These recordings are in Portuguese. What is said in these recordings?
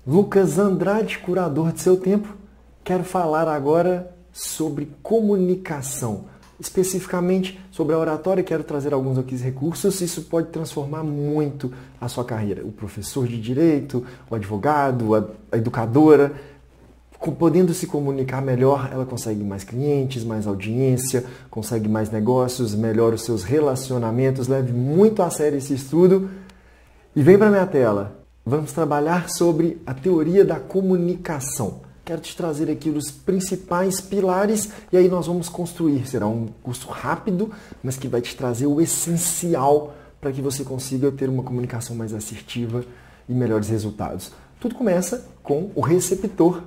Lucas Andrade, curador de seu tempo. Quero falar agora sobre comunicação. Especificamente sobre a oratória, quero trazer alguns aqui recursos. Isso pode transformar muito a sua carreira. O professor de direito, o advogado, a educadora, podendo se comunicar melhor, ela consegue mais clientes, mais audiência, consegue mais negócios, melhora os seus relacionamentos. Leve muito a sério esse estudo e vem para minha tela. Vamos trabalhar sobre a teoria da comunicação. Quero te trazer aqui os principais pilares e aí nós vamos construir. Será um curso rápido, mas que vai te trazer o essencial para que você consiga ter uma comunicação mais assertiva e melhores resultados. Tudo começa com o receptor.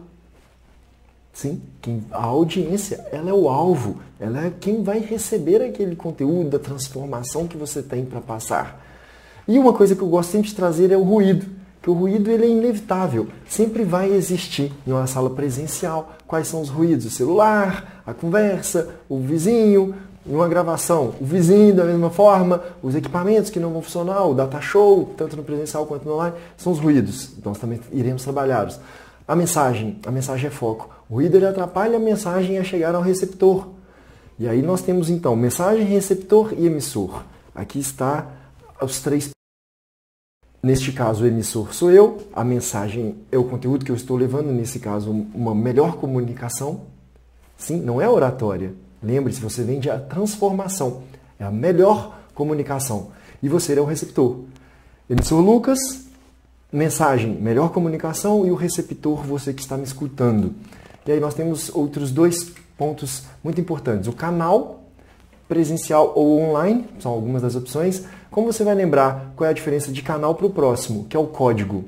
Sim, a audiência, ela é o alvo, ela é quem vai receber aquele conteúdo, a transformação que você tem para passar. E uma coisa que eu gosto sempre de trazer é o ruído. Que o ruído ele é inevitável, sempre vai existir em uma sala presencial. Quais são os ruídos? O celular, a conversa, o vizinho, em uma gravação, o vizinho da mesma forma, os equipamentos que não vão funcionar, o data show, tanto no presencial quanto no online, são os ruídos. Nós também iremos trabalhá-los. A mensagem é foco. O ruído ele atrapalha a mensagem a chegar ao receptor. E aí nós temos então mensagem, receptor e emissor. Aqui está os três. Neste caso, o emissor sou eu, a mensagem é o conteúdo que eu estou levando, nesse caso, uma melhor comunicação. Sim, não é oratória. Lembre-se, você vende a transformação, é a melhor comunicação. E você é o receptor. Emissor Lucas, mensagem, melhor comunicação e o receptor, você que está me escutando. E aí nós temos outros dois pontos muito importantes. O canal presencial ou online, são algumas das opções. Como você vai lembrar qual é a diferença de canal para o próximo, que é o código?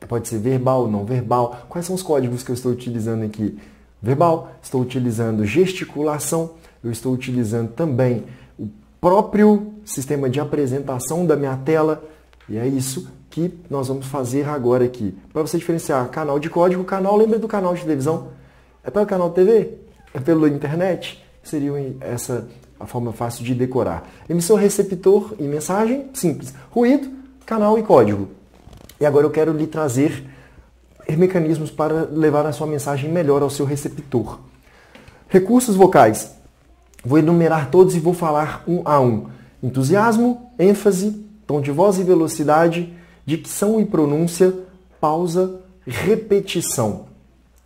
Pode ser verbal, não verbal. Quais são os códigos que eu estou utilizando aqui? Verbal, estou utilizando gesticulação, eu estou utilizando também o próprio sistema de apresentação da minha tela. E é isso que nós vamos fazer agora aqui. Para você diferenciar canal de código, canal, lembra do canal de televisão? É pelo canal de TV? É pela internet? Seria essa a forma fácil de decorar. Emissor, receptor e mensagem, simples. Ruído, canal e código. E agora eu quero lhe trazer mecanismos para levar a sua mensagem melhor ao seu receptor. Recursos vocais. Vou enumerar todos e vou falar um a um. Entusiasmo, ênfase, tom de voz e velocidade, dicção e pronúncia, pausa, repetição.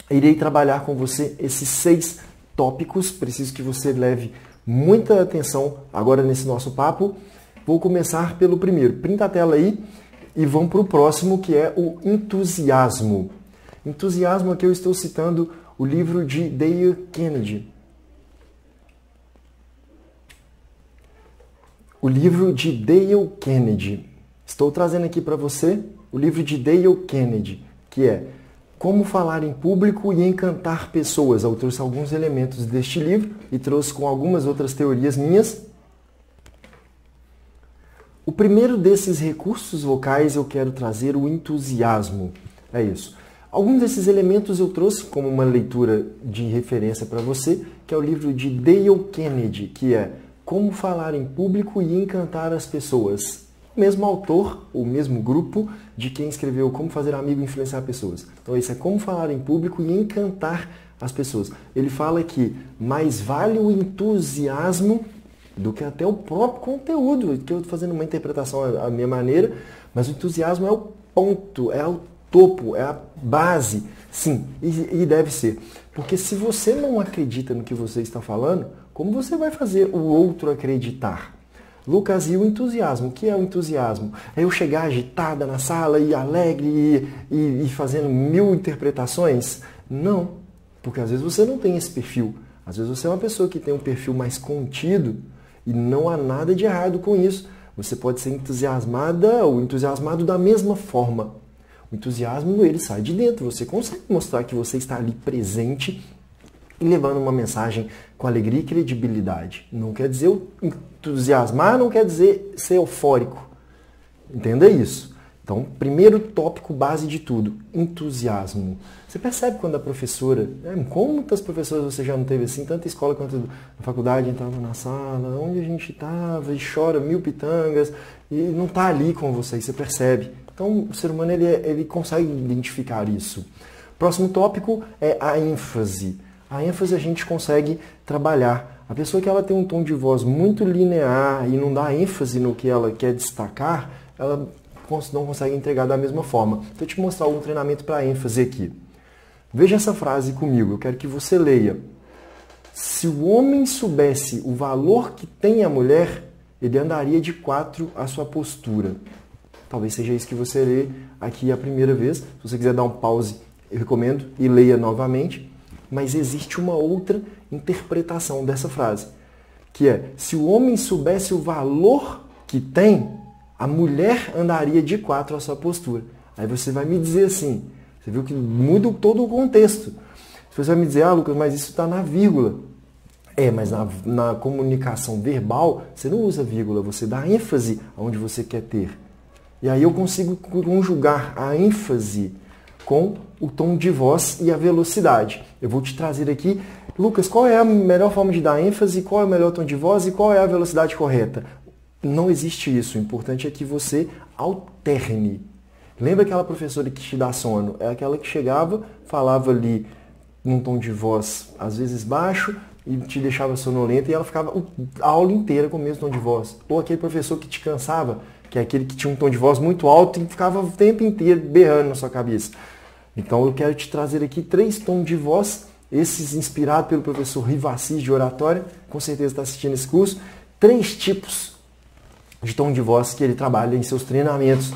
Irei trabalhar com você esses 6 tópicos. Preciso que você leve muita atenção agora nesse nosso papo. Vou começar pelo primeiro. Printa a tela aí e vamos para o próximo, que é o entusiasmo. Entusiasmo, aqui eu estou citando o livro de Dale Carnegie. O livro de Dale Carnegie. Estou trazendo aqui para você o livro de Dale Carnegie, que é Como Falar em Público e Encantar Pessoas. Eu trouxe alguns elementos deste livro e trouxe com algumas outras teorias minhas. O primeiro desses recursos vocais eu quero trazer o entusiasmo. É isso. Alguns desses elementos eu trouxe como uma leitura de referência para você, que é o livro de Dale Carnegie, que é Como Falar em Público e Encantar as Pessoas. O mesmo autor, o mesmo grupo de quem escreveu Como Fazer Amigo e Influenciar Pessoas. Então isso é Como Falar em Público e Encantar as Pessoas. Ele fala que mais vale o entusiasmo do que até o próprio conteúdo, que eu estou fazendo uma interpretação à minha maneira, mas o entusiasmo é o ponto, é o topo, é a base. Sim, e deve ser. Porque se você não acredita no que você está falando, como você vai fazer o outro acreditar? Lucas, e o entusiasmo? O que é o entusiasmo? É eu chegar agitada na sala e alegre e fazendo 1000 interpretações? Não, porque às vezes você não tem esse perfil. Às vezes você é uma pessoa que tem um perfil mais contido e não há nada de errado com isso. Você pode ser entusiasmada ou entusiasmado da mesma forma. O entusiasmo, ele sai de dentro. Você consegue mostrar que você está ali presente e levando uma mensagem com alegria e credibilidade. Não quer dizer entusiasmar, não quer dizer ser eufórico. Entenda isso. Então, primeiro tópico base de tudo, entusiasmo. Você percebe quando a professora, quantas professoras você já não teve assim, tanto escola quanto na faculdade, entrava na sala, onde a gente estava e chora 1000 pitangas e não está ali com você, você percebe. Então, o ser humano ele consegue identificar isso. Próximo tópico é a ênfase. A ênfase a gente consegue trabalhar. A pessoa que ela tem um tom de voz muito linear e não dá ênfase no que ela quer destacar, ela não consegue entregar da mesma forma. Então, eu te mostrar algum treinamento para ênfase aqui. Veja essa frase comigo, eu quero que você leia. Se o homem soubesse o valor que tem a mulher, ele andaria de 4 à sua postura. Talvez seja isso que você lê aqui a primeira vez. Se você quiser dar um pause, eu recomendo e leia novamente. Mas existe uma outra interpretação dessa frase, que é, se o homem soubesse o valor que tem, a mulher andaria de 4 à sua postura. Aí você vai me dizer assim, você viu que muda todo o contexto. Você vai me dizer, Lucas, mas isso está na vírgula. Mas na comunicação verbal, você não usa vírgula, você dá ênfase aonde você quer ter. E aí eu consigo conjugar a ênfase com o tom de voz e a velocidade. Eu vou te trazer aqui, Lucas, qual é a melhor forma de dar ênfase, qual é o melhor tom de voz e qual é a velocidade correta? Não existe isso. O importante é que você alterne. Lembra aquela professora que te dá sono? É aquela que chegava, falava ali num tom de voz às vezes baixo e te deixava sonolenta e ela ficava a aula inteira com o mesmo tom de voz. Ou aquele professor que te cansava, que é aquele que tinha um tom de voz muito alto e ficava o tempo inteiro berrando na sua cabeça. Então eu quero te trazer aqui 3 tons de voz, esses inspirados pelo professor Rivassis de oratória, com certeza está assistindo esse curso, 3 tipos de tom de voz que ele trabalha em seus treinamentos,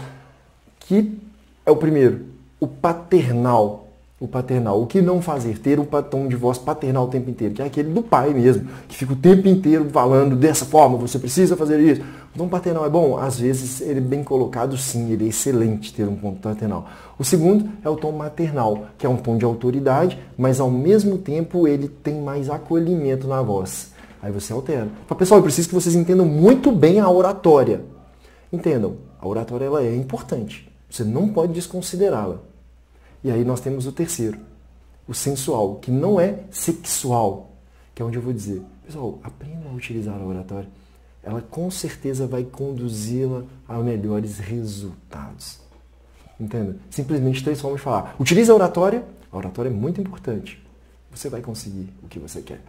que é o primeiro, o paternal. O paternal, o que não fazer? Ter um tom de voz paternal o tempo inteiro, que é aquele do pai mesmo, que fica o tempo inteiro falando dessa forma, você precisa fazer isso. O tom paternal é bom? Às vezes ele é bem colocado, sim, ele é excelente ter um tom paternal. O segundo é o tom maternal, que é um tom de autoridade, mas ao mesmo tempo ele tem mais acolhimento na voz. Aí você altera. Pessoal, eu preciso que vocês entendam muito bem a oratória. Entendam, a oratória ela é importante, você não pode desconsiderá-la. E aí nós temos o terceiro, o sensual, que não é sexual, que é onde eu vou dizer, pessoal, aprendam a utilizar a oratória. Ela com certeza vai conduzi-la a melhores resultados. Entenda? Simplesmente 3 formas de falar. Utilize a oratória é muito importante. Você vai conseguir o que você quer.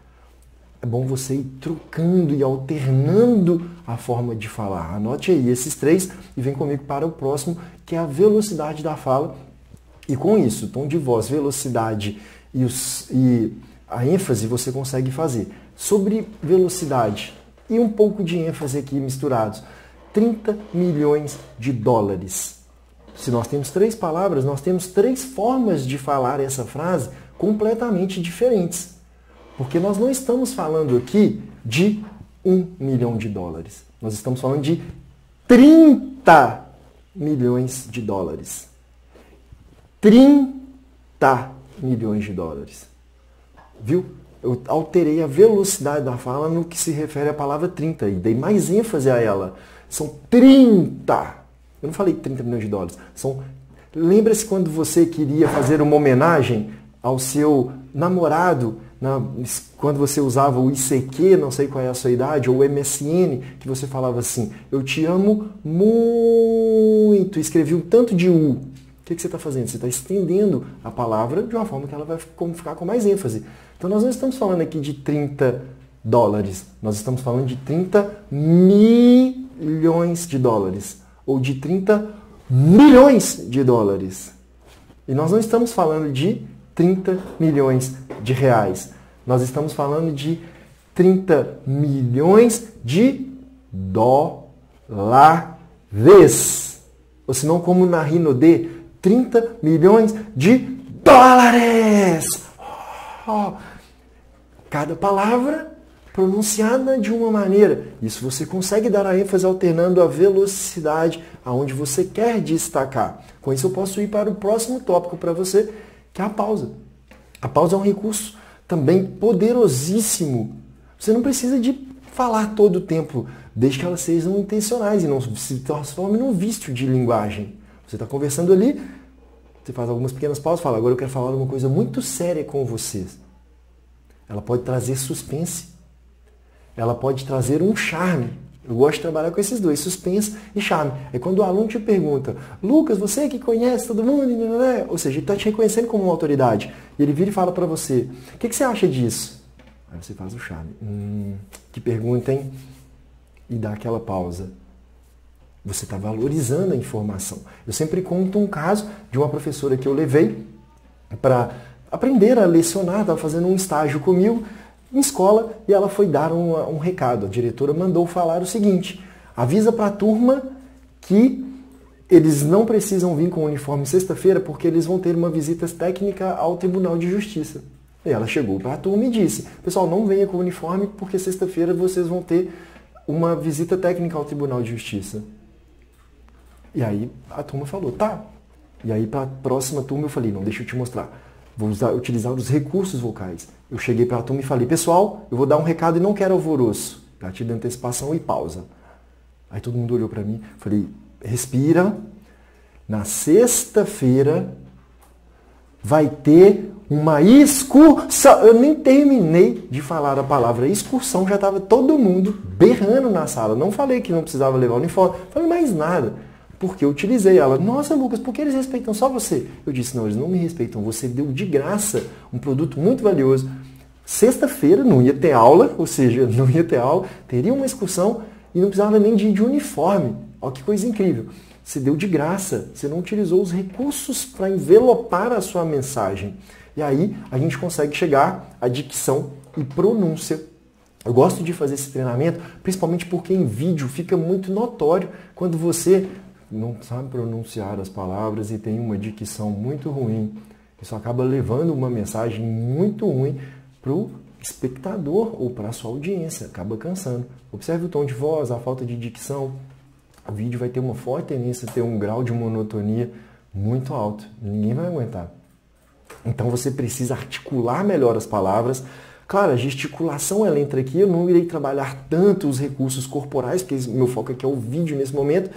É bom você ir trocando e alternando a forma de falar. Anote aí esses 3 e vem comigo para o próximo, que é a velocidade da fala. E com isso, tom de voz, velocidade e a ênfase você consegue fazer. Sobre velocidade e um pouco de ênfase aqui misturados. 30 milhões de dólares. Se nós temos 3 palavras, nós temos 3 formas de falar essa frase completamente diferentes. Porque nós não estamos falando aqui de 1 milhão de dólares. Nós estamos falando de 30 milhões de dólares. 30 milhões de dólares. Viu? Eu alterei a velocidade da fala no que se refere à palavra 30 e dei mais ênfase a ela. São 30. Eu não falei 30 milhões de dólares. Lembra-se quando você queria fazer uma homenagem ao seu namorado, quando você usava o ICQ, não sei qual é a sua idade, ou o MSN, que você falava assim, eu te amo muito, escrevi um tanto de U. O que você está fazendo? Você está estendendo a palavra de uma forma que ela vai ficar com mais ênfase. Então nós não estamos falando aqui de 30 dólares, nós estamos falando de 30 milhões de dólares, ou de 30 milhões de dólares. E nós não estamos falando de 30 milhões de reais, nós estamos falando de 30 milhões de dólares. Ou se não, como na Rinode, 30 milhões de dólares! Cada palavra pronunciada de uma maneira. Isso você consegue dar a ênfase alternando a velocidade aonde você quer destacar. Com isso eu posso ir para o próximo tópico para você, que é a pausa. A pausa é um recurso também poderosíssimo. Você não precisa de falar todo o tempo, desde que elas sejam intencionais e não se transforme num vício de linguagem. Você está conversando ali, você faz algumas pequenas pausas e fala, agora eu quero falar uma coisa muito séria com vocês. Ela pode trazer suspense. Ela pode trazer um charme. Eu gosto de trabalhar com esses dois, suspense e charme. É quando o aluno te pergunta, Lucas, você que conhece todo mundo, né? Ou seja, ele está te reconhecendo como uma autoridade. E ele vira e fala para você, o que você acha disso? Aí você faz o charme. Que pergunta, hein? E dá aquela pausa. Você está valorizando a informação. Eu sempre conto um caso de uma professora que eu levei para aprender a lecionar, estava fazendo um estágio comigo em escola e ela foi dar um recado. A diretora mandou falar o seguinte, avisa para a turma que eles não precisam vir com o uniforme sexta-feira porque eles vão ter uma visita técnica ao Tribunal de Justiça. E ela chegou para a turma e disse, pessoal, não venha com o uniforme porque sexta-feira vocês vão ter uma visita técnica ao Tribunal de Justiça. E aí a turma falou, tá. E aí para a próxima turma eu falei, não, deixa eu te mostrar. Vou utilizar os recursos vocais. Eu cheguei para a turma e falei, pessoal, eu vou dar um recado e não quero alvoroço. Gatilho de antecipação e pausa. Aí todo mundo olhou para mim, falei, respira. Na sexta-feira vai ter uma excursão. Eu nem terminei de falar a palavra excursão, já estava todo mundo berrando na sala. Não falei que não precisava levar o uniforme, falei mais nada. Porque eu utilizei ela. Nossa, Lucas, por que eles respeitam só você? Eu disse, não, eles não me respeitam. Você deu de graça um produto muito valioso. Sexta-feira não ia ter aula, ou seja, não ia ter aula, teria uma excursão e não precisava nem de uniforme. Olha que coisa incrível. Você deu de graça, você não utilizou os recursos para envelopar a sua mensagem. E aí a gente consegue chegar à dicção e pronúncia. Eu gosto de fazer esse treinamento, principalmente porque em vídeo fica muito notório quando você não sabe pronunciar as palavras e tem uma dicção muito ruim. Isso acaba levando uma mensagem muito ruim para o espectador ou para a sua audiência, acaba cansando. Observe o tom de voz, a falta de dicção. O vídeo vai ter uma forte tendência a ter um grau de monotonia muito alto. Ninguém vai aguentar. Então você precisa articular melhor as palavras. Claro, a gesticulação ela entra aqui, eu não irei trabalhar tanto os recursos corporais, porque meu foco aqui é o vídeo nesse momento,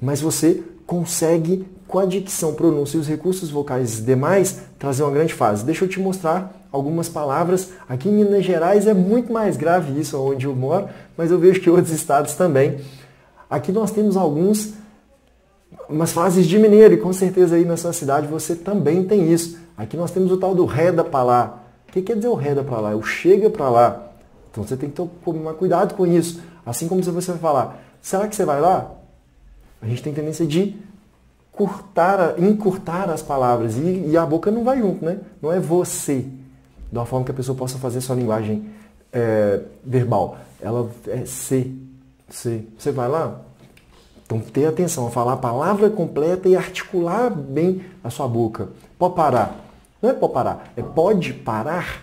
mas você consegue, com a dicção, pronúncia e os recursos vocais demais, trazer uma grande fase. Deixa eu te mostrar algumas palavras. Aqui em Minas Gerais é muito mais grave isso, onde eu moro, mas eu vejo que em outros estados também. Aqui nós temos umas frases de mineiro, e com certeza aí na sua cidade você também tem isso. Aqui nós temos o tal do reda pra lá. O que quer dizer o reda pra lá? É o chega pra lá. Então você tem que tomar cuidado com isso. Assim como você vai falar, será que você vai lá? A gente tem tendência de encurtar as palavras e a boca não vai junto, né? Não é você, de uma forma que a pessoa possa fazer sua linguagem verbal. Ela é se. Você vai lá? Então tenha atenção a falar a palavra completa e articular bem a sua boca. Pode parar. Não é pode parar, é pode parar.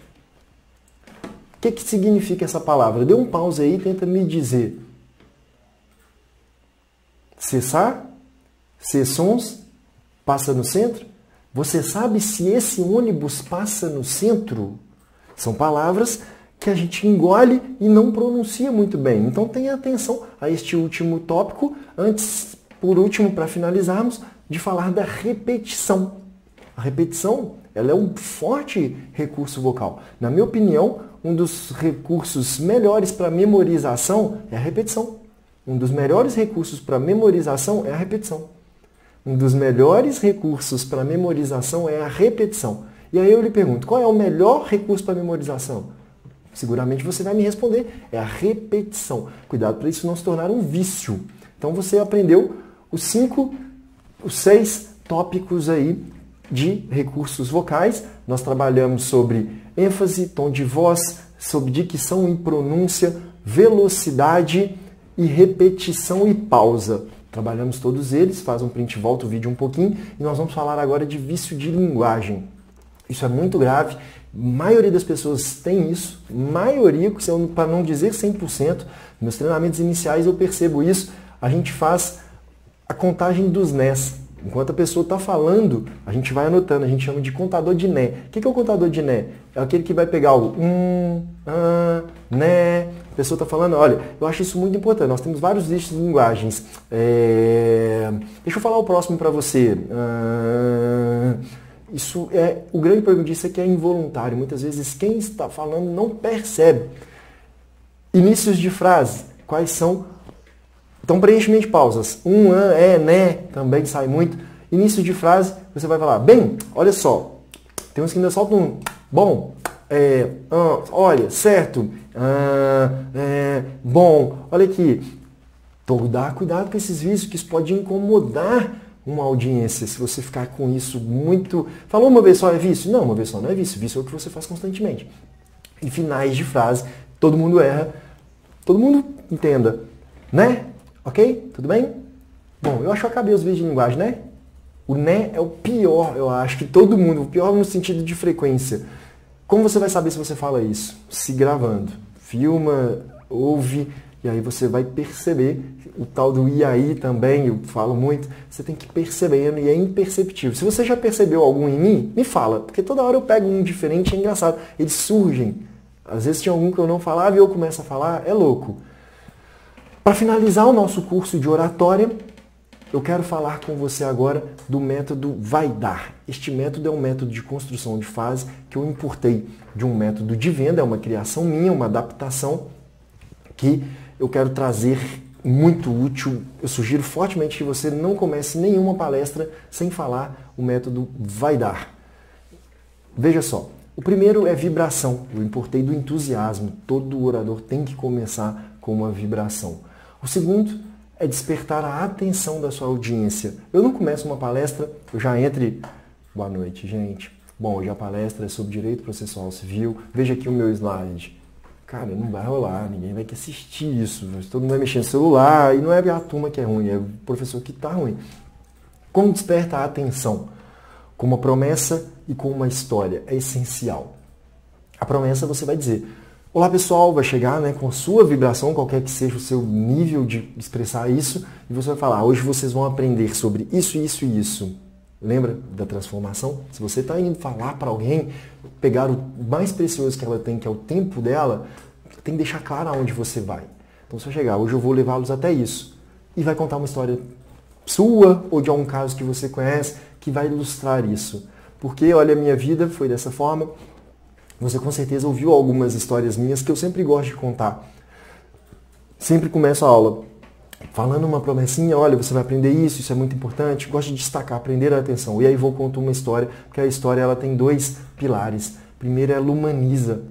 O que significa essa palavra? Dê um pause aí e tenta me dizer. Cessar? Cessons? Passa no centro? Você sabe se esse ônibus passa no centro? São palavras que a gente engole e não pronuncia muito bem. Então tenha atenção a este último tópico, antes, por último, para finalizarmos, de falar da repetição. A repetição, ela é um forte recurso vocal. Na minha opinião, um dos recursos melhores para memorização é a repetição. Um dos melhores recursos para memorização é a repetição. Um dos melhores recursos para memorização é a repetição. E aí eu lhe pergunto, qual é o melhor recurso para memorização? Seguramente você vai me responder, é a repetição. Cuidado para isso não se tornar um vício. Então você aprendeu os 6 tópicos aí de recursos vocais. Nós trabalhamos sobre ênfase, tom de voz, sobre dicção e pronúncia, velocidade e repetição e pausa. Trabalhamos todos eles, faz um print, volta o vídeo um pouquinho, e nós vamos falar agora de vício de linguagem. Isso é muito grave, a maioria das pessoas tem isso, maioria, para não dizer 100%, nos treinamentos iniciais eu percebo isso, a gente faz a contagem dos nés. Enquanto a pessoa está falando, a gente vai anotando, a gente chama de contador de né. O que é o contador de né? É aquele que vai pegar o né. A pessoa está falando, olha, eu acho isso muito importante. Nós temos vários listas de linguagens. Deixa eu falar o próximo para você. Isso é o grande problema disso é que é involuntário. Muitas vezes quem está falando não percebe. Inícios de frase. Quais são Então, preenchimento de pausas. É, né, também sai muito. Início de frase, você vai falar, bem, olha só, tem uns que ainda soltam um, bom, olha, certo, bom, olha aqui. Tomar cuidado com esses vícios, que isso pode incomodar uma audiência, se você ficar com isso muito... Falou uma vez só é vício? Não, uma vez só não é vício. Vício é o que você faz constantemente. E finais de frase, todo mundo erra, todo mundo entenda, né? Ok? Tudo bem? Bom, eu acho que eu acabei os vídeos de linguagem, né? O né é o pior, eu acho, que todo mundo, o pior no sentido de frequência. Como você vai saber se você fala isso? Se gravando. Filma, ouve, e aí você vai perceber. O tal do e aí também, eu falo muito, você tem que ir percebendo e é imperceptível. Se você já percebeu algum em mim, me fala, porque toda hora eu pego um diferente, é engraçado. Eles surgem. Às vezes tinha algum que eu não falava e eu começo a falar, é louco. Para finalizar o nosso curso de oratória, eu quero falar com você agora do método Vai Dar. Este método é um método de construção de frase que eu importei de um método de venda, é uma criação minha, uma adaptação que eu quero trazer muito útil. Eu sugiro fortemente que você não comece nenhuma palestra sem falar o método Vai Dar. Veja só, o primeiro é vibração. Eu importei do entusiasmo. Todo orador tem que começar com uma vibração. O segundo é despertar a atenção da sua audiência. Eu não começo uma palestra, eu já entre... Boa noite, gente. Bom, hoje a palestra é sobre direito processual civil. Veja aqui o meu slide. Cara, não vai rolar, ninguém vai assistir isso. Todo mundo vai mexer no celular e não é a turma que é ruim, é o professor que está ruim. Como desperta a atenção? Com uma promessa e com uma história. É essencial. A promessa você vai dizer... Olá pessoal, vai chegar, né, com sua vibração, qualquer que seja o seu nível de expressar isso, e você vai falar, hoje vocês vão aprender sobre isso, isso e isso. Lembra da transformação? Se você está indo falar para alguém, pegar o mais precioso que ela tem, que é o tempo dela, tem que deixar claro aonde você vai. Então você vai chegar, hoje eu vou levá-los até isso. E vai contar uma história sua, ou de algum caso que você conhece, que vai ilustrar isso. Porque, olha, a minha vida foi dessa forma. Você com certeza ouviu algumas histórias minhas que eu sempre gosto de contar. Sempre começo a aula falando uma promessinha, olha, você vai aprender isso, isso é muito importante. Gosto de destacar, prender a atenção. E aí vou contar uma história, porque a história ela tem dois pilares. Primeiro, ela humaniza.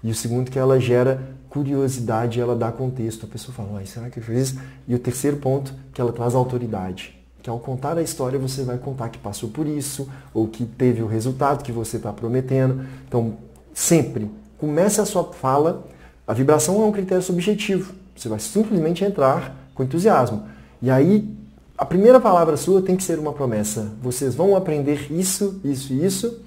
E o segundo, que ela gera curiosidade, ela dá contexto. A pessoa fala, será que eu fiz isso? E o terceiro ponto, que ela traz autoridade. Que ao contar a história, você vai contar que passou por isso, ou que teve o resultado que você está prometendo. Então, sempre, comece a sua fala, a vibração é um critério subjetivo. Você vai simplesmente entrar com entusiasmo. E aí, a primeira palavra sua tem que ser uma promessa. Vocês vão aprender isso, isso e isso,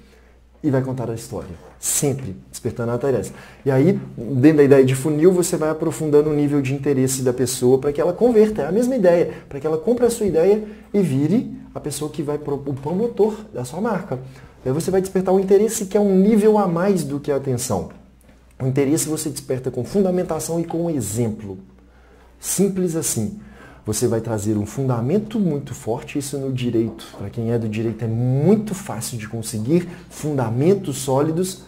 e vai contar a história. Sempre, despertando a interesse. E aí, dentro da ideia de funil, você vai aprofundando o nível de interesse da pessoa para que ela converta. É a mesma ideia, para que ela compre a sua ideia e vire a pessoa que vai o promotor da sua marca. Aí você vai despertar um interesse que é um nível a mais do que a atenção. O interesse você desperta com fundamentação e com exemplo. Simples assim. Você vai trazer um fundamento muito forte, isso no direito. Para quem é do direito é muito fácil de conseguir fundamentos sólidos,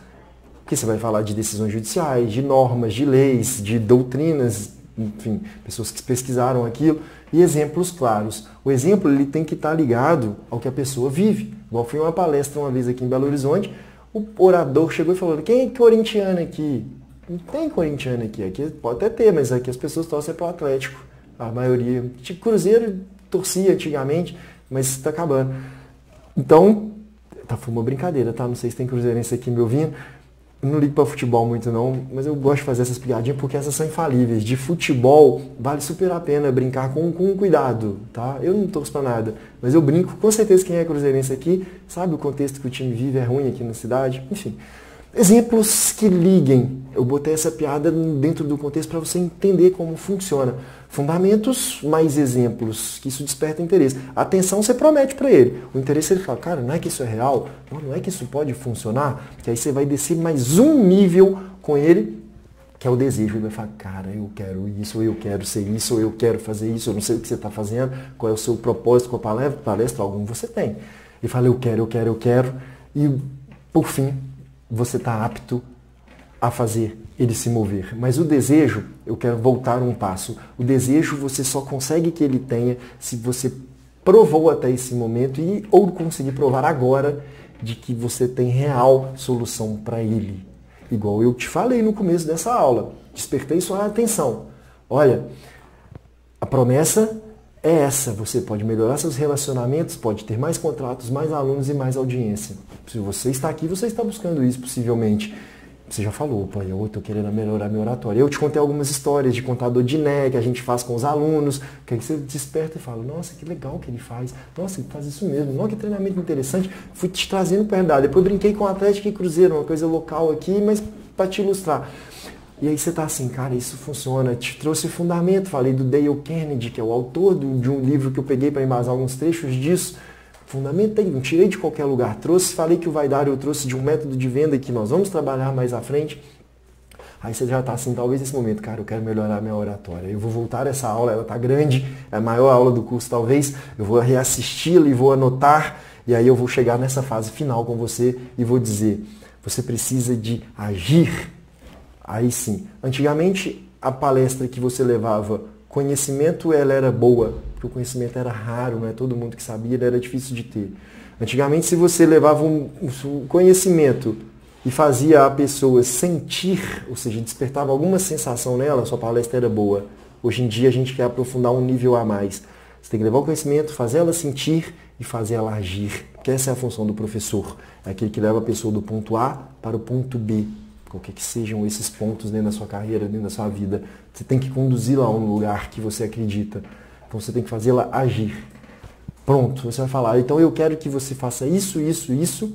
porque você vai falar de decisões judiciais, de normas, de leis, de doutrinas, enfim, pessoas que pesquisaram aquilo, e exemplos claros. O exemplo ele tem que estar ligado ao que a pessoa vive. Igual foi uma palestra uma vez aqui em Belo Horizonte, o orador chegou e falou, quem é corintiano aqui? Não tem corintiano aqui. Aqui pode até ter, mas aqui as pessoas torcem para o Atlético. A maioria. Tipo, Cruzeiro torcia antigamente, mas está acabando. Então, foi uma brincadeira, tá? Não sei se tem cruzeirense aqui me ouvindo. Eu não ligo para futebol muito não, mas eu gosto de fazer essas piadinhas porque essas são infalíveis. De futebol, vale super a pena brincar com cuidado, tá? Eu não torço para nada, mas eu brinco. Com certeza quem é cruzeirense aqui sabe o contexto que o time vive, é ruim aqui na cidade. Enfim, exemplos que liguem. Eu botei essa piada dentro do contexto para você entender como funciona. Fundamentos mais exemplos, que isso desperta interesse. A atenção você promete para ele. O interesse ele fala, cara, não é que isso é real? Não é que isso pode funcionar? Que aí você vai descer mais um nível com ele, que é o desejo. Ele vai falar, cara, eu quero isso, ou eu quero ser isso, ou eu quero fazer isso, eu não sei o que você está fazendo, qual é o seu propósito com a palestra, algum você tem. Ele fala, eu quero. E, por fim, você está apto a fazer ele se mover. Mas o desejo, eu quero voltar um passo. O desejo você só consegue que ele tenha se você provou até esse momento ou conseguir provar agora de que você tem real solução para ele. Igual eu te falei no começo dessa aula. Despertei sua atenção. Olha, a promessa é essa. Você pode melhorar seus relacionamentos, pode ter mais contratos, mais alunos e mais audiência. Se você está aqui, você está buscando isso possivelmente. Você já falou, pô, eu estou querendo melhorar meu oratório. Eu te contei algumas histórias de contador de Né que a gente faz com os alunos, que aí você desperta e fala, nossa, que legal que ele faz. Nossa, ele faz isso mesmo. Nossa, que treinamento interessante. Fui te trazendo para a verdade. Depois brinquei com o Atlético e Cruzeiro, uma coisa local aqui, mas para te ilustrar. E aí você tá assim, cara, isso funciona. Te trouxe fundamento. Falei do Dale Carnegie, que é o autor de um livro que eu peguei para embasar alguns trechos disso. Fundamentei, não tirei de qualquer lugar. Falei que o Vaidar eu trouxe de um método de venda que nós vamos trabalhar mais à frente. Aí você já está assim, talvez nesse momento, cara, eu quero melhorar minha oratória. Eu vou voltar a essa aula, ela está grande, é a maior aula do curso talvez. Eu vou reassisti-la e vou anotar. E aí eu vou chegar nessa fase final com você e vou dizer, você precisa de agir. Aí sim. Antigamente, a palestra que você levava conhecimento, ela era boa, porque o conhecimento era raro, não é todo mundo que sabia, ele era difícil de ter. Antigamente, se você levava um conhecimento e fazia a pessoa sentir, ou seja, despertava alguma sensação nela, sua palestra era boa. Hoje em dia, a gente quer aprofundar um nível a mais. Você tem que levar o conhecimento, fazer ela sentir e fazer ela agir. Porque essa é a função do professor. É aquele que leva a pessoa do ponto A para o ponto B. Qualquer que sejam esses pontos dentro da sua carreira, dentro da sua vida. Você tem que conduzi-la a um lugar que você acredita. Então você tem que fazê-la agir. Pronto, você vai falar, então eu quero que você faça isso, isso, isso.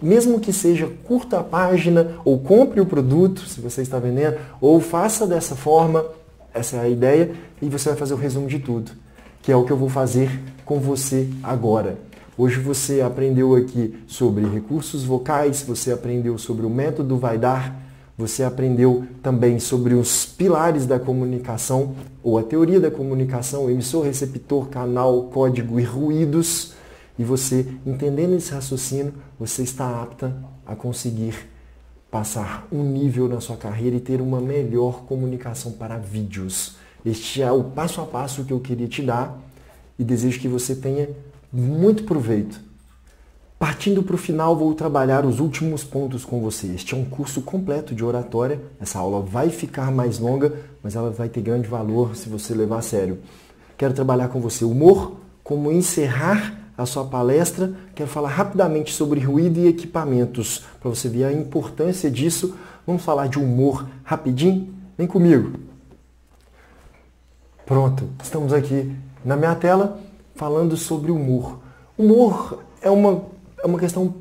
Mesmo que seja curta a página, ou compre o produto, se você está vendendo, ou faça dessa forma, essa é a ideia, e você vai fazer o resumo de tudo. Que é o que eu vou fazer com você agora. Hoje você aprendeu aqui sobre recursos vocais, você aprendeu sobre o método Vaidar, você aprendeu também sobre os pilares da comunicação, ou a teoria da comunicação, emissor, receptor, canal, código e ruídos. E você, entendendo esse raciocínio, você está apta a conseguir passar um nível na sua carreira e ter uma melhor comunicação para vídeos. Este é o passo a passo que eu queria te dar e desejo que você tenha muito proveito. Partindo para o final, vou trabalhar os últimos pontos com você. Este é um curso completo de oratória. Essa aula vai ficar mais longa, mas ela vai ter grande valor se você levar a sério. Quero trabalhar com você humor, como encerrar a sua palestra. Quero falar rapidamente sobre ruído e equipamentos, para você ver a importância disso. Vamos falar de humor rapidinho? Vem comigo. Pronto, estamos aqui na minha tela falando sobre humor. Humor é uma questão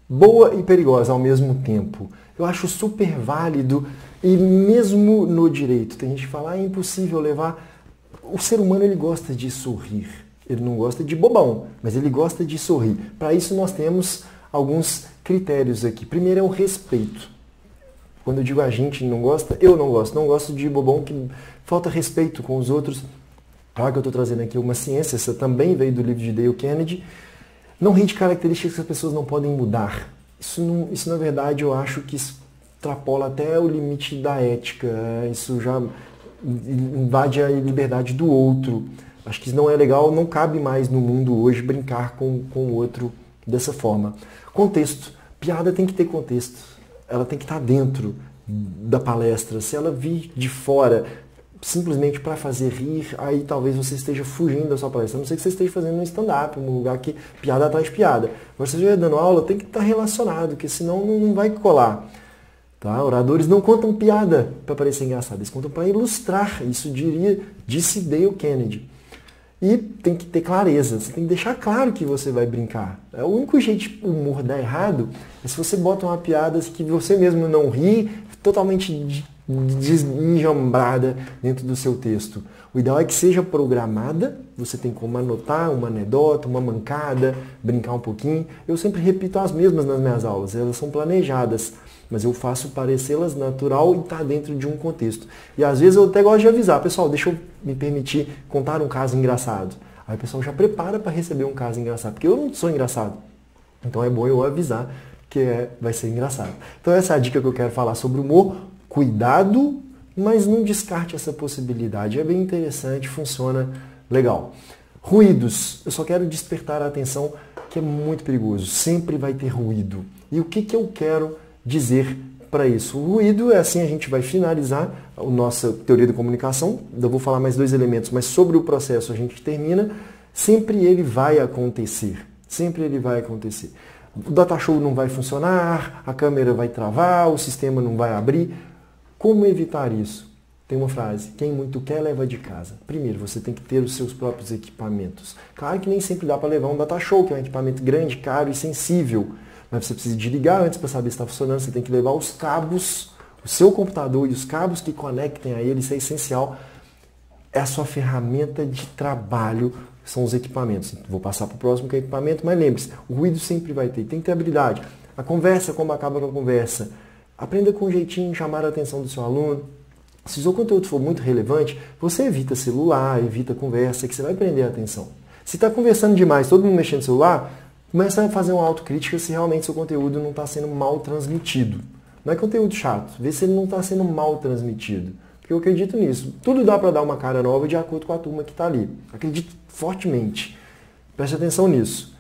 boa e perigosa ao mesmo tempo. Eu acho super válido e mesmo no direito. Tem gente que fala, é impossível levar... O ser humano ele gosta de sorrir. Ele não gosta de bobão, mas ele gosta de sorrir. Para isso nós temos alguns critérios aqui. Primeiro é o respeito. Quando eu digo a gente não gosta, eu não gosto. Não gosto de bobão que falta respeito com os outros. Claro que eu estou trazendo aqui uma ciência, essa também veio do livro de Dale Carnegie. Não ri de características que as pessoas não podem mudar. Isso na verdade, eu acho que extrapola até o limite da ética. Isso já invade a liberdade do outro. Acho que isso não é legal, não cabe mais no mundo hoje brincar com o outro dessa forma. Contexto. Piada tem que ter contexto. Ela tem que estar dentro da palestra. Se ela vir de fora simplesmente para fazer rir, aí talvez você esteja fugindo da sua palestra. A não ser que você esteja fazendo um stand-up, um lugar que piada atrás de piada. Agora, se você estiver dando aula, tem que estar relacionado, porque senão não vai colar. Tá? Oradores não contam piada para parecer engraçado, eles contam para ilustrar. Isso disse Dale Carnegie. E tem que ter clareza, você tem que deixar claro que você vai brincar. O único jeito de o humor dar errado é se você bota uma piada que você mesmo não ri, totalmente desenjambrada dentro do seu texto. O ideal é que seja programada, você tem como anotar uma anedota, uma mancada, brincar um pouquinho. Eu sempre repito as mesmas nas minhas aulas, elas são planejadas, mas eu faço parecê-las natural e tá dentro de um contexto. E às vezes eu até gosto de avisar, pessoal, deixa eu me permitir contar um caso engraçado. Aí o pessoal já prepara para receber um caso engraçado, porque eu não sou engraçado. Então é bom eu avisar vai ser engraçado. Então essa é a dica que eu quero falar sobre humor. Cuidado, mas não descarte essa possibilidade. É bem interessante, funciona legal. Ruídos. Eu só quero despertar a atenção que é muito perigoso. Sempre vai ter ruído. E o que eu quero dizer para isso? O ruído é assim, a gente vai finalizar a nossa teoria da comunicação. Eu vou falar mais 2 elementos, mas sobre o processo a gente termina. Sempre ele vai acontecer. Sempre ele vai acontecer. O data show não vai funcionar, a câmera vai travar, o sistema não vai abrir. Como evitar isso? Tem uma frase, quem muito quer leva de casa. Primeiro, você tem que ter os seus próprios equipamentos. Claro que nem sempre dá para levar um data show, que é um equipamento grande, caro e sensível. Mas você precisa de ligar antes para saber se está funcionando, você tem que levar os cabos, o seu computador e os cabos que conectem a ele, isso é essencial. É a sua ferramenta de trabalho, são os equipamentos. Vou passar para o próximo que é equipamento, mas lembre-se, o ruído sempre vai ter, tem que ter habilidade. A conversa, como acaba com a conversa. Aprenda com um jeitinho de chamar a atenção do seu aluno. Se o seu conteúdo for muito relevante, você evita celular, evita conversa, que você vai prender a atenção. Se está conversando demais, todo mundo mexendo no celular, começa a fazer uma autocrítica se realmente seu conteúdo não está sendo mal transmitido. Não é conteúdo chato, vê se ele não está sendo mal transmitido. Porque eu acredito nisso. Tudo dá para dar uma cara nova de acordo com a turma que está ali. Acredito fortemente. Preste atenção nisso.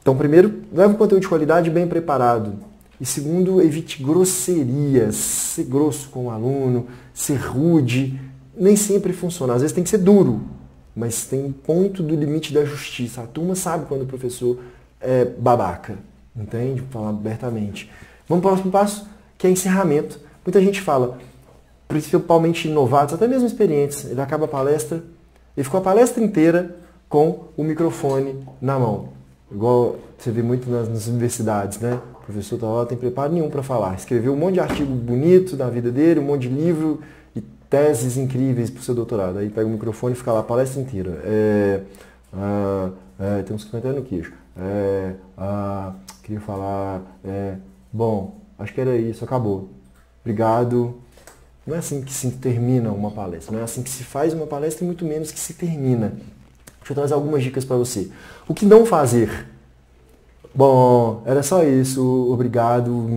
Então, primeiro, leve um conteúdo de qualidade bem preparado. E segundo, evite grosserias. Ser grosso com o aluno, ser rude, nem sempre funciona. Às vezes tem que ser duro, mas tem um ponto do limite da justiça. A turma sabe quando o professor é babaca, entende? Falar abertamente. Vamos para o próximo passo, que é encerramento. Muita gente fala, principalmente novatos, até mesmo experientes, ele acaba a palestra, ele ficou a palestra inteira com o microfone na mão. Igual você vê muito nas universidades, né? O professor está lá, não tem preparo nenhum para falar. Escreveu um monte de artigo bonito da vida dele, um monte de livro e teses incríveis para o seu doutorado. Aí pega o microfone e fica lá a palestra inteira. Tem uns comentários no queixo. Queria falar... bom, acho que era isso, acabou. Obrigado. Não é assim que se termina uma palestra, não é assim que se faz uma palestra e muito menos que se termina. Deixa eu trazer algumas dicas para você. O que não fazer? Bom, era só isso, obrigado.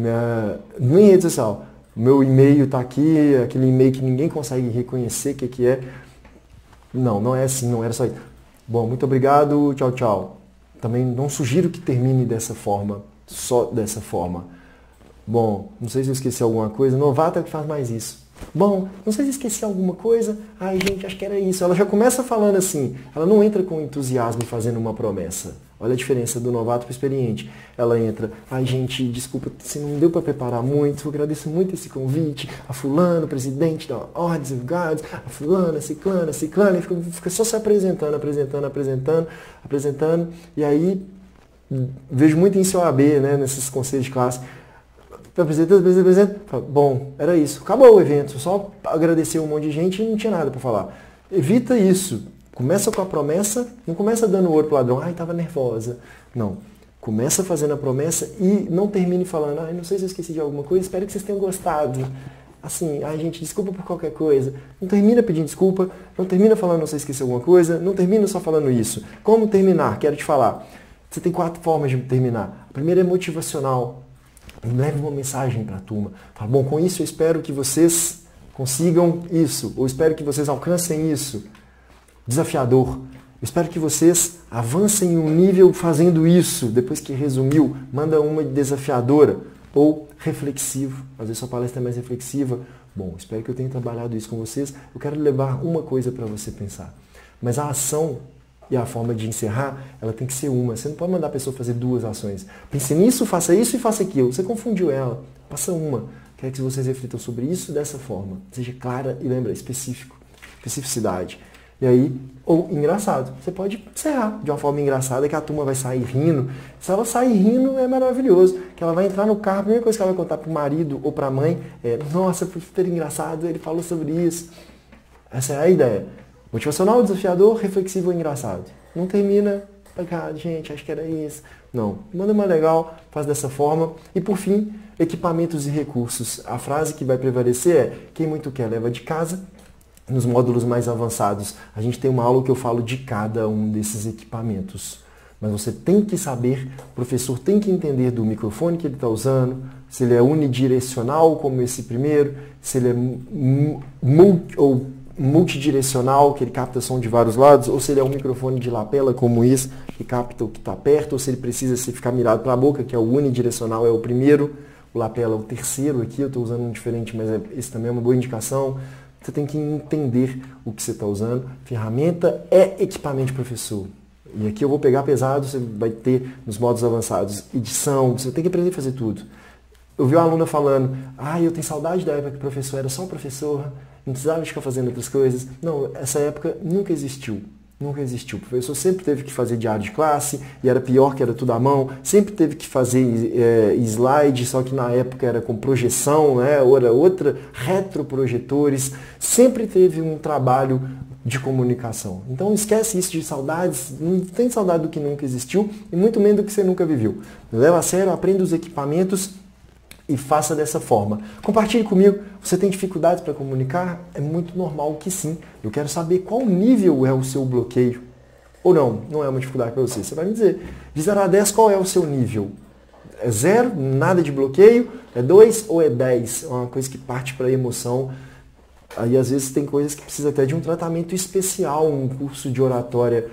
Nem rede social. Meu e-mail está aqui, aquele e-mail que ninguém consegue reconhecer o que é. Não é assim, não era só isso. Bom, muito obrigado, tchau, tchau. Também não sugiro que termine dessa forma, só dessa forma. Bom, não sei se eu esqueci alguma coisa, novato é o que faz mais isso. Bom, não sei se esqueci alguma coisa. Ai, gente, acho que era isso. Ela já começa falando assim. Ela não entra com entusiasmo e fazendo uma promessa. Olha a diferença do novato para o experiente. Ela entra. Ai, gente, desculpa se não deu para preparar muito. Eu agradeço muito esse convite. A fulano, presidente da Ordem dos Advogados. A fulana, ciclana. E fica só se apresentando. E aí, vejo muito em OAB, né, nesses conselhos de classe. Apresenta. Bom, era isso. Acabou o evento. Só agradecer um monte de gente e não tinha nada para falar. Evita isso. Começa com a promessa, não começa dando ouro pro ladrão. Ai, estava nervosa. Não. Começa fazendo a promessa e não termine falando. Ai, não sei se eu esqueci de alguma coisa. Espero que vocês tenham gostado. Assim, ai, gente, desculpa por qualquer coisa. Não termina pedindo desculpa. Não termina falando não sei se esqueci alguma coisa. Não termina só falando isso. Como terminar? Quero te falar. Você tem 4 formas de terminar. A primeira é motivacional. Leve uma mensagem para a turma. Fala, bom, com isso eu espero que vocês consigam isso, ou espero que vocês alcancem isso. Desafiador. Eu espero que vocês avancem em um nível fazendo isso. Depois que resumiu, manda uma desafiadora ou reflexivo. Às vezes sua palestra é mais reflexiva. Bom, espero que eu tenha trabalhado isso com vocês. Eu quero levar uma coisa para você pensar. Mas a ação e a forma de encerrar, ela tem que ser uma. Você não pode mandar a pessoa fazer 2 ações. Pense nisso, faça isso e faça aquilo. Você confundiu ela. Passa uma. Quero que vocês reflitam sobre isso dessa forma. Seja clara e lembra, específico. Especificidade. E aí, ou engraçado. Você pode encerrar de uma forma engraçada que a turma vai sair rindo. Se ela sair rindo, é maravilhoso. Que ela vai entrar no carro, a primeira coisa que ela vai contar para o marido ou para a mãe é: nossa, foi super engraçado, ele falou sobre isso. Essa é a ideia. Motivacional, desafiador, reflexivo ou engraçado. Não termina, gente, acho que era isso. Não, manda uma legal, faz dessa forma. E por fim, equipamentos e recursos. A frase que vai prevalecer é: quem muito quer leva de casa. Nos módulos mais avançados, a gente tem uma aula que eu falo de cada um desses equipamentos. Mas você tem que saber, o professor tem que entender do microfone que ele está usando, se ele é unidirecional, como esse primeiro, se ele é multidirecional, que ele capta som de vários lados, ou se ele é um microfone de lapela, como esse, que capta o que está perto, ou se ele precisa ficar mirado para a boca, que é o unidirecional, é o primeiro, o lapela é o terceiro aqui, eu estou usando um diferente, mas esse também é uma boa indicação. Você tem que entender o que você está usando. Ferramenta é equipamento de professor. E aqui eu vou pegar pesado, você vai ter nos modos avançados edição, você tem que aprender a fazer tudo. Eu vi uma aluna falando, eu tenho saudade da época que o professor era só um professor, não precisava ficar fazendo outras coisas. Não, essa época nunca existiu. Nunca existiu. O professor sempre teve que fazer diário de classe, e era pior que era tudo à mão. Sempre teve que fazer slide, só que na época era com projeção, né? Era outra, retroprojetores. Sempre teve um trabalho de comunicação. Então esquece isso de saudades, não tem saudade do que nunca existiu, e muito menos do que você nunca viveu. Leva a sério, aprenda os equipamentos e faça dessa forma. Compartilhe comigo. Você tem dificuldades para comunicar? É muito normal que sim. Eu quero saber qual nível é o seu bloqueio. Ou não, não é uma dificuldade para você. Você vai me dizer, de 0 a 10, qual é o seu nível? É 0, nada de bloqueio? É 2 ou é 10? É uma coisa que parte para a emoção. Aí às vezes tem coisas que precisa até de um tratamento especial, um curso de oratória.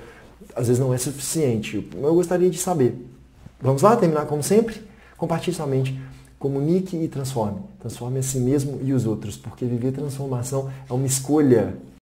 Às vezes não é suficiente. Eu gostaria de saber. Vamos lá, terminar como sempre? Compartilhe sua mente. Comunique e transforme. Transforme a si mesmo e os outros, porque viver transformação é uma escolha.